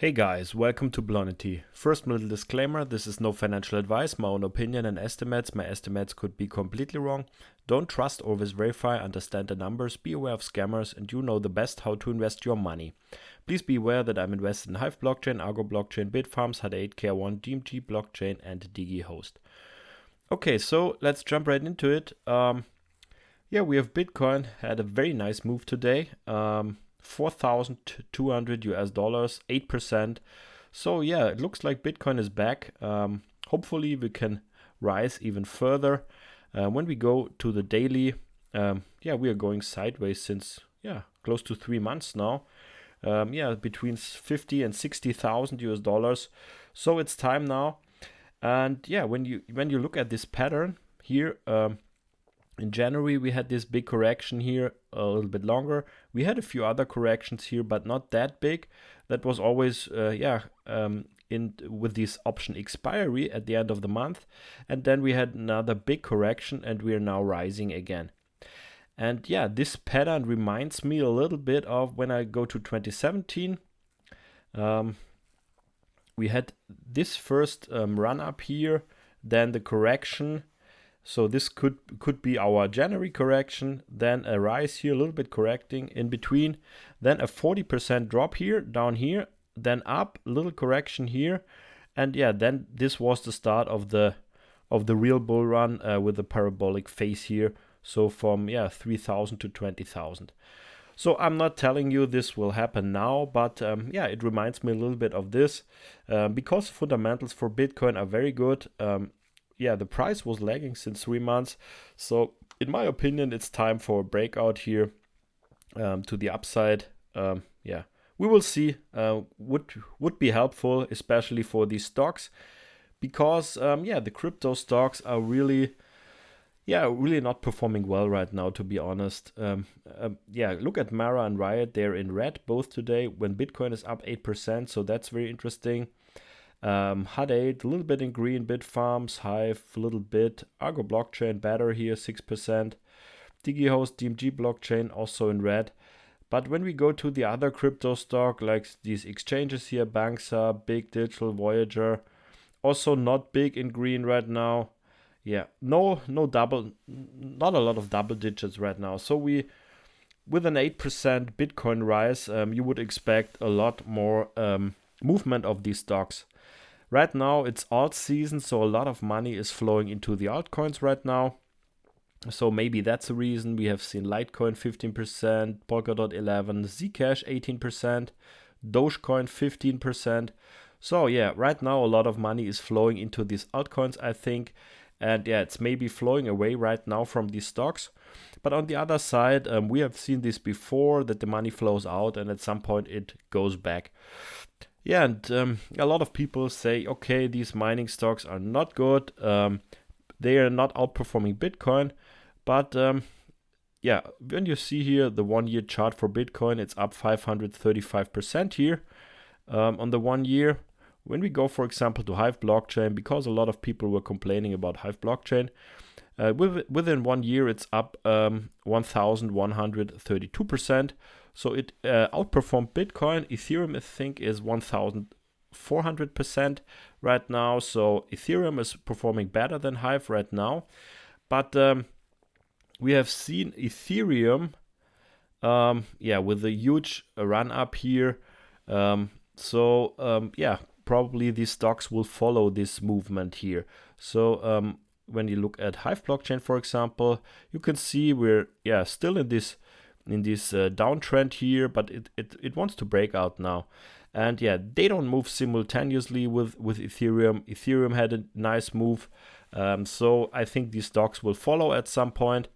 Hey guys, welcome to BLONITY. First little disclaimer, this is no financial advice, my own opinion and estimates. My estimates could be completely wrong. Don't trust, always verify, understand the numbers, be aware of scammers, and you know the best how to invest your money. Please be aware that I'm invested in Hive Blockchain, Argo Blockchain, Bitfarms, H8, KR1, DMG Blockchain and DigiHost. Okay, so let's jump right into it. We have Bitcoin, had a very nice move today. 4,200 US dollars, 8%. So yeah, it looks like Bitcoin is back. Hopefully we can rise even further. When we go to the daily, we are going sideways since close to 3 months now. Between 50 and 60,000 US dollars. So it's time now. And yeah, when you look at this pattern here, in January, we had this big correction here, a little bit longer. We had a few other corrections here, but not that big. That was always, with this option expiry at the end of the month. And then we had another big correction and we are now rising again. And yeah, this pattern reminds me a little bit of when I go to 2017. We had this first run up here, then the correction. So this could be our January correction, then a rise here, a little bit correcting in between, then a 40% drop here, down here, then up, a little correction here, and yeah, then this was the start of the real bull run with the parabolic phase here. So from 3,000 to 20,000. So I'm not telling you this will happen now, but it reminds me a little bit of this because fundamentals for Bitcoin are very good. The price was lagging since 3 months. So in my opinion, it's time for a breakout here to the upside. We will see. Would be helpful, especially for these stocks, because the crypto stocks are really not performing well right now, to be honest. Look at Mara and Riot. They're in red both today when Bitcoin is up 8%. So that's very interesting. H8, a little bit in green, Bitfarms, Hive, a little bit, Argo Blockchain, better here, 6%, DigiHost, DMG Blockchain, also in red. But when we go to the other crypto stock, like these exchanges here, Banksa, Big Digital, Voyager, also not big in green right now. Yeah, not a lot of double digits right now. So with an 8% Bitcoin rise, you would expect a lot more movement of these stocks. Right now it's alt season, so a lot of money is flowing into the altcoins right now. So maybe that's the reason. We have seen Litecoin 15%, Polkadot 11%, Zcash 18%, Dogecoin 15%. So yeah, right now a lot of money is flowing into these altcoins, I think. And yeah, it's maybe flowing away right now from these stocks. But on the other side, we have seen this before, that the money flows out and at some point it goes back. Yeah, and a lot of people say, okay, these mining stocks are not good. They are not outperforming Bitcoin. But when you see here the 1 year chart for Bitcoin, it's up 535% here on the 1 year. When we go, for example, to Hive Blockchain, because a lot of people were complaining about Hive Blockchain, within 1 year it's up 1,132%. So it outperformed Bitcoin. Ethereum, I think, is 1,400% right now. So Ethereum is performing better than Hive right now. But we have seen Ethereum, with a huge run up here. Probably these stocks will follow this movement here. So when you look at Hive Blockchain, for example, you can see we're still in this downtrend here, but it wants to break out now. And they don't move simultaneously with Ethereum. Ethereum had a nice move. So I think these stocks will follow at some point.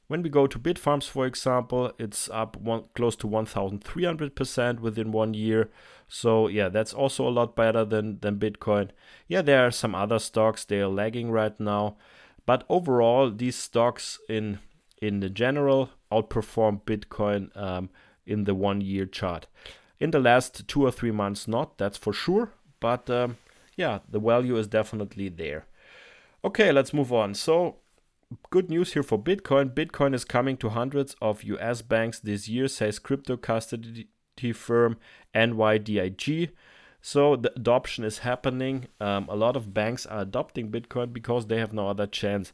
When we go to Bitfarms, for example, it's up close to 1,300% within 1 year. So that's also a lot better than Bitcoin. Yeah, there are some other stocks, they are lagging right now. But overall, these stocks in the general outperform Bitcoin in the 1 year chart. In the last 2 or 3 months, not, that's for sure. But the value is definitely there. Okay, let's move on. So good news here for Bitcoin. Bitcoin is coming to hundreds of US banks this year, says crypto custody firm NYDIG. So the adoption is happening. A lot of banks are adopting Bitcoin because they have no other chance.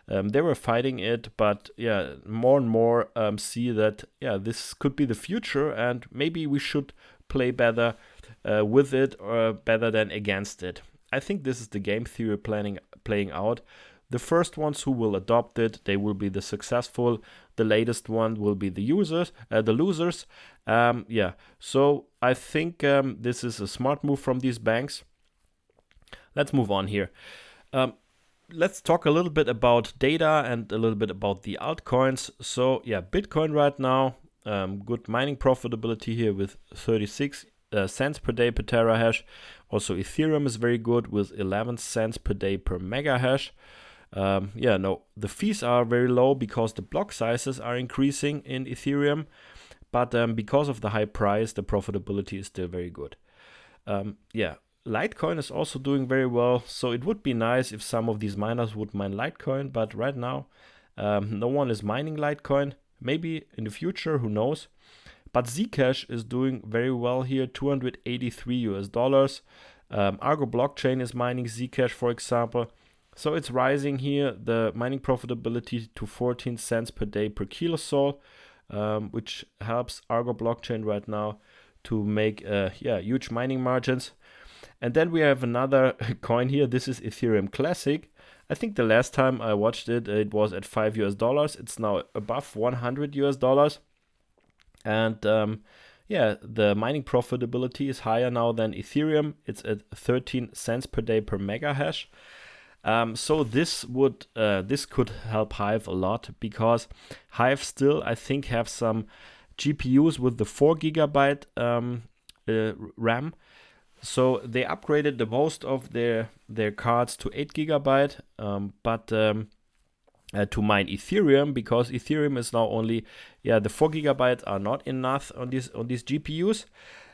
They were fighting it, but yeah, more and more see that this could be the future, and maybe we should play better with it or better than against it. I think this is the game theory playing out. The first ones who will adopt it, they will be the successful. The latest one will be the losers. So I think this is a smart move from these banks. Let's move on here. Let's talk a little bit about data and a little bit about the altcoins. So yeah, Bitcoin right now, good mining profitability here with 36 cents per day per terahash. Also Ethereum is very good with 11 cents per day per megahash. The fees are very low because the block sizes are increasing in Ethereum, but because of the high price, the profitability is still very good. Litecoin is also doing very well, so it would be nice if some of these miners would mine Litecoin, but right now no one is mining Litecoin. Maybe in the future, who knows? But Zcash is doing very well here, $283. Argo Blockchain is mining Zcash, for example. So it's rising here, the mining profitability to 14 cents per day per kilosol, which helps Argo Blockchain right now to make huge mining margins. And then we have another coin here. This is Ethereum Classic. I think the last time I watched it, it was at $5. It's now above $100. And the mining profitability is higher now than Ethereum. It's at 13 cents per day per megahash. So this could help Hive a lot, because Hive still, I think, have some GPUs with the 4 gigabyte RAM. So they upgraded the most of their cards to 8 gigabyte, but to mine Ethereum, because Ethereum is now only, the 4 gigabytes are not enough on these GPUs,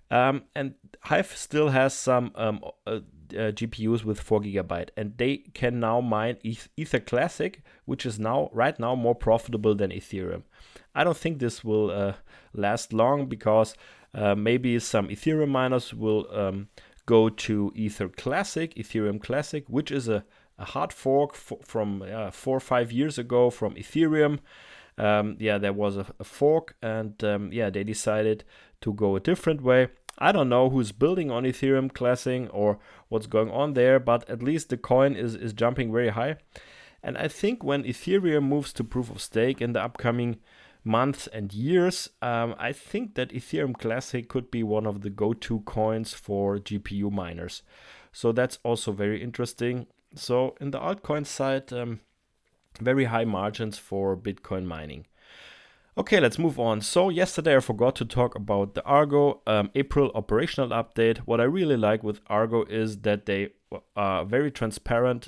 and Hive still has some GPUs with 4 gigabyte, and they can now mine Ether Classic, which is right now more profitable than Ethereum. I don't think this will last long, because maybe some Ethereum miners will go to Ethereum Classic, which is a hard fork from 4 or 5 years ago from Ethereum. There was a fork, and they decided to go a different way. I don't know who's building on Ethereum Classic or what's going on there, but at least the coin is jumping very high. And I think when Ethereum moves to proof of stake in the upcoming months and years, I think that Ethereum Classic could be one of the go-to coins for GPU miners. So that's also very interesting. So in the altcoin side, very high margins for Bitcoin mining. Okay, let's move on. So yesterday I forgot to talk about the Argo April operational update. What I really like with Argo is that they are very transparent.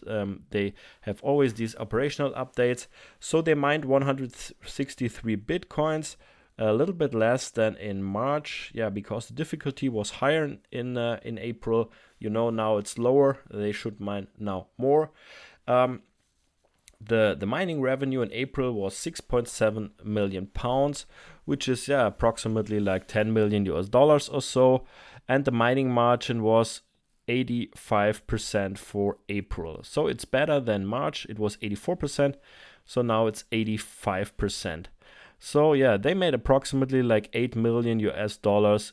They have always these operational updates. So they mined 163 Bitcoins, a little bit less than in March. Because the difficulty was higher in April. Now it's lower. They should mine now more. The mining revenue in April was 6.7 million pounds, which is approximately like $10 million or so, and the mining margin was 85% for April. So it's better than March. It was 84%, so now it's 85%. So they made approximately like $8 million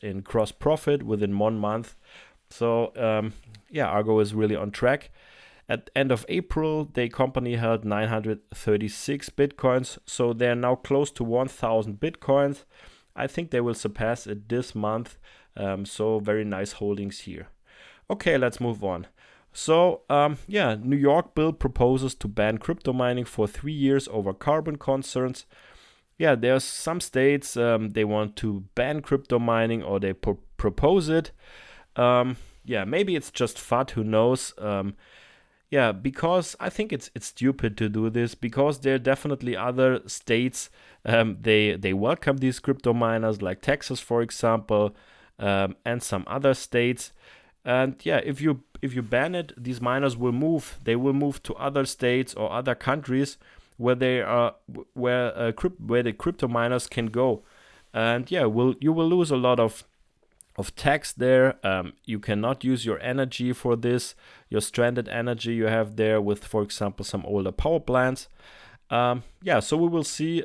in gross profit within 1 month. So Argo is really on track. At the end of April, the company held 936 Bitcoins, so they're now close to 1,000 Bitcoins. I think they will surpass it this month, so very nice holdings here. Okay, let's move on. So, New York bill proposes to ban crypto mining for 3 years over carbon concerns. There's some states, they want to ban crypto mining, or they propose it. Maybe it's just FUD, who knows. Because I think it's stupid to do this, because there are definitely other states, they welcome these crypto miners, like Texas, for example, and some other states. And if you ban it, these miners will move. They will move to other states or other countries where the crypto miners can go. And you will lose a lot of of tax there. You cannot use your energy for this, your stranded energy you have there with, for example, some older power plants. Yeah, so we will see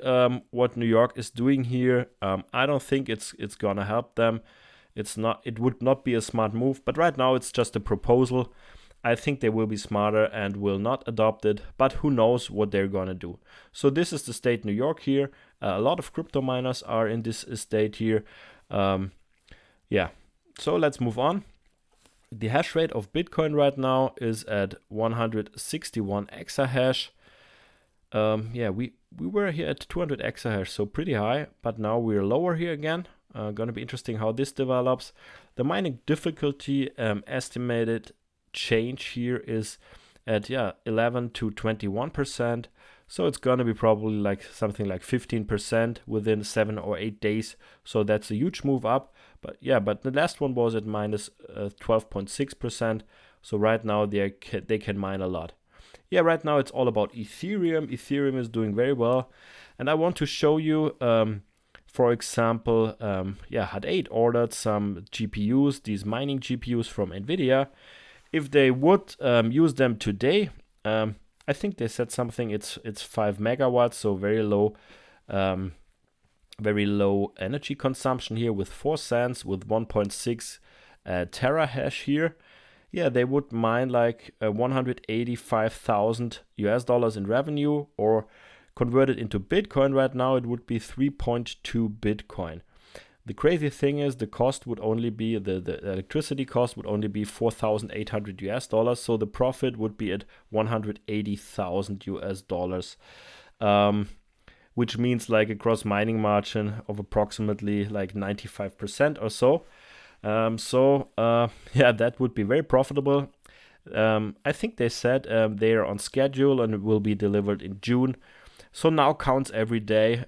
what New York is doing here. I don't think it's gonna help them. It would not be a smart move, but right now it's just a proposal. I think they will be smarter and will not adopt it, but who knows what they're gonna do. So this is the state New York here. A lot of crypto miners are in this state here. Yeah, so let's move on. The hash rate of Bitcoin right now is at 161 exahash. Yeah, we were here at 200 exahash, so pretty high, but now we're lower here again. Gonna be interesting how this develops. The mining difficulty estimated change here is at 11 to 21%. So it's gonna be probably like something like 15% within 7 or 8 days. So that's a huge move up. But yeah, but the last one was at minus 12.6%. So right now they can mine a lot. Yeah, right now it's all about Ethereum. Ethereum is doing very well. And I want to show you, for example, Hut 8 ordered some GPUs, these mining GPUs from NVIDIA. If they would use them today, I think they said something, it's 5 megawatts, so very low energy consumption here with 4 cents, with 1.6 terahash here. Yeah, they would mine like 185,000 US dollars in revenue, or converted into Bitcoin right now, it would be 3.2 Bitcoin. The crazy thing is the cost would only be, the electricity cost would only be 4,800 US dollars. So the profit would be at 180,000 US dollars, which means like a gross mining margin of approximately like 95% or so. Yeah, that would be very profitable. I think they said they are on schedule and it will be delivered in June. So now counts every day.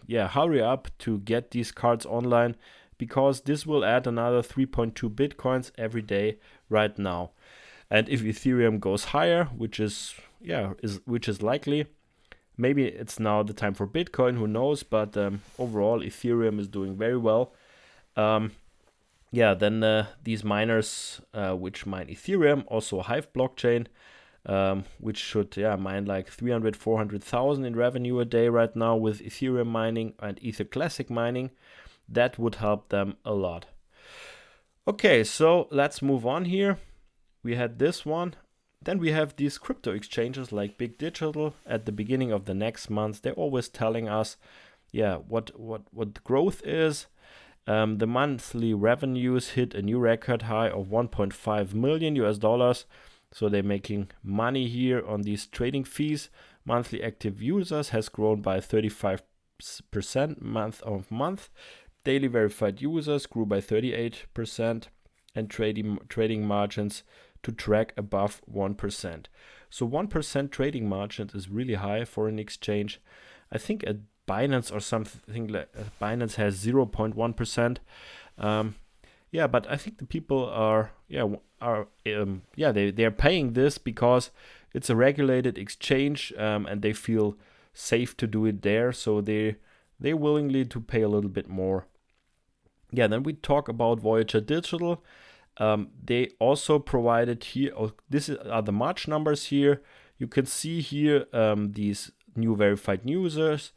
Yeah, hurry up to get these cards online, because this will add another 3.2 Bitcoins every day right now. And if Ethereum goes higher, which is likely, maybe it's now the time for Bitcoin, who knows, but overall Ethereum is doing very well. Yeah, then these miners which mine Ethereum, also Hive blockchain, which should mine like 400,000 in revenue a day right now with Ethereum mining and Ether Classic mining. That would help them a lot. Okay, so let's move on here. We had this one. Then we have these crypto exchanges like Big Digital. At the beginning of the next month, they're always telling us, what growth is. The monthly revenues hit a new record high of 1.5 million US dollars. So they're making money here on these trading fees. Monthly active users has grown by 35% month on month. Daily verified users grew by 38%, and trading margins to track above 1%. So 1% trading margin is really high for an exchange. I think at Binance or something like Binance has 0.1%. Yeah, but I think the people they're paying this because it's a regulated exchange, and they feel safe to do it there, so they're willingly to pay a little bit more. Yeah, then we talk about Voyager Digital. They also provided here, this are the March numbers here. You can see here these new verified users.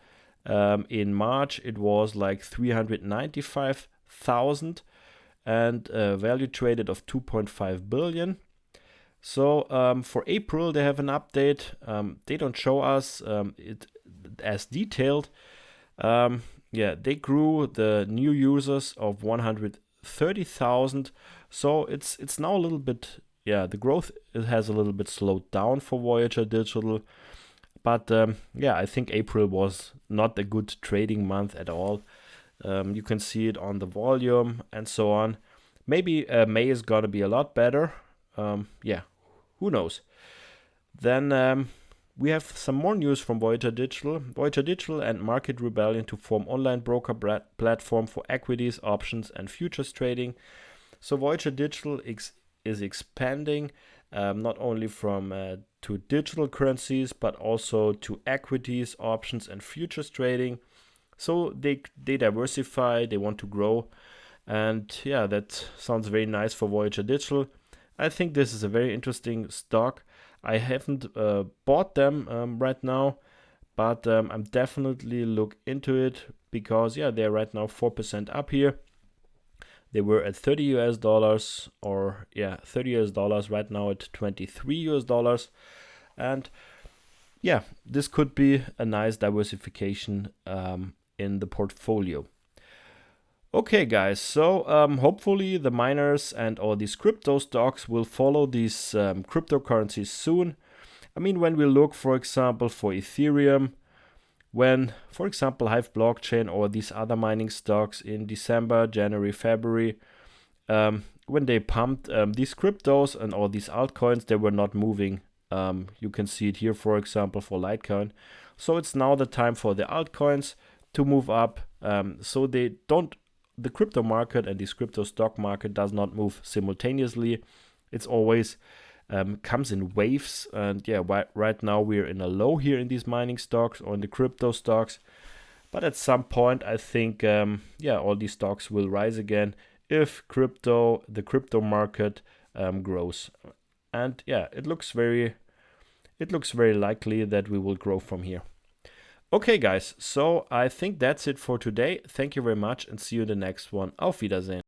In March it was like 395,000. And value traded of 2.5 billion. So for April, they have an update. They don't show us it as detailed. They grew the new users of 130,000. So it's now a little bit, the growth has a little bit slowed down for Voyager Digital. But I think April was not a good trading month at all. You can see it on the volume and so on. Maybe May is gonna be a lot better. Who knows? Then we have some more news from Voyager Digital. Voyager Digital and Market Rebellion to form online broker platform for equities, options, and futures trading. So Voyager Digital is expanding not only from to digital currencies, but also to equities, options, and futures trading. So they diversify, they want to grow. And yeah, that sounds very nice for Voyager Digital. I think this is a very interesting stock. I haven't bought them right now, but I'm definitely look into it because yeah, they're right now 4% up here. They were at $30 or yeah, $30 right now at $23. And yeah, this could be a nice diversification in the portfolio. Okay, guys, so hopefully the miners and all these crypto stocks will follow these cryptocurrencies soon. I mean, when we look, for example, for Ethereum, when, for example, Hive Blockchain or these other mining stocks in December, January, February, when they pumped these cryptos and all these altcoins, they were not moving. You can see it here, for example, for Litecoin. So it's now the time for the altcoins to move up. So the crypto market and this crypto stock market does not move simultaneously. It's always comes in waves, and yeah, right now we're in a low here in these mining stocks or in the crypto stocks, but at some point I think yeah, all these stocks will rise again if the crypto market grows. And yeah, it looks very likely that we will grow from here. Okay, guys, so I think that's it for today. Thank you very much and see you in the next one. Auf Wiedersehen.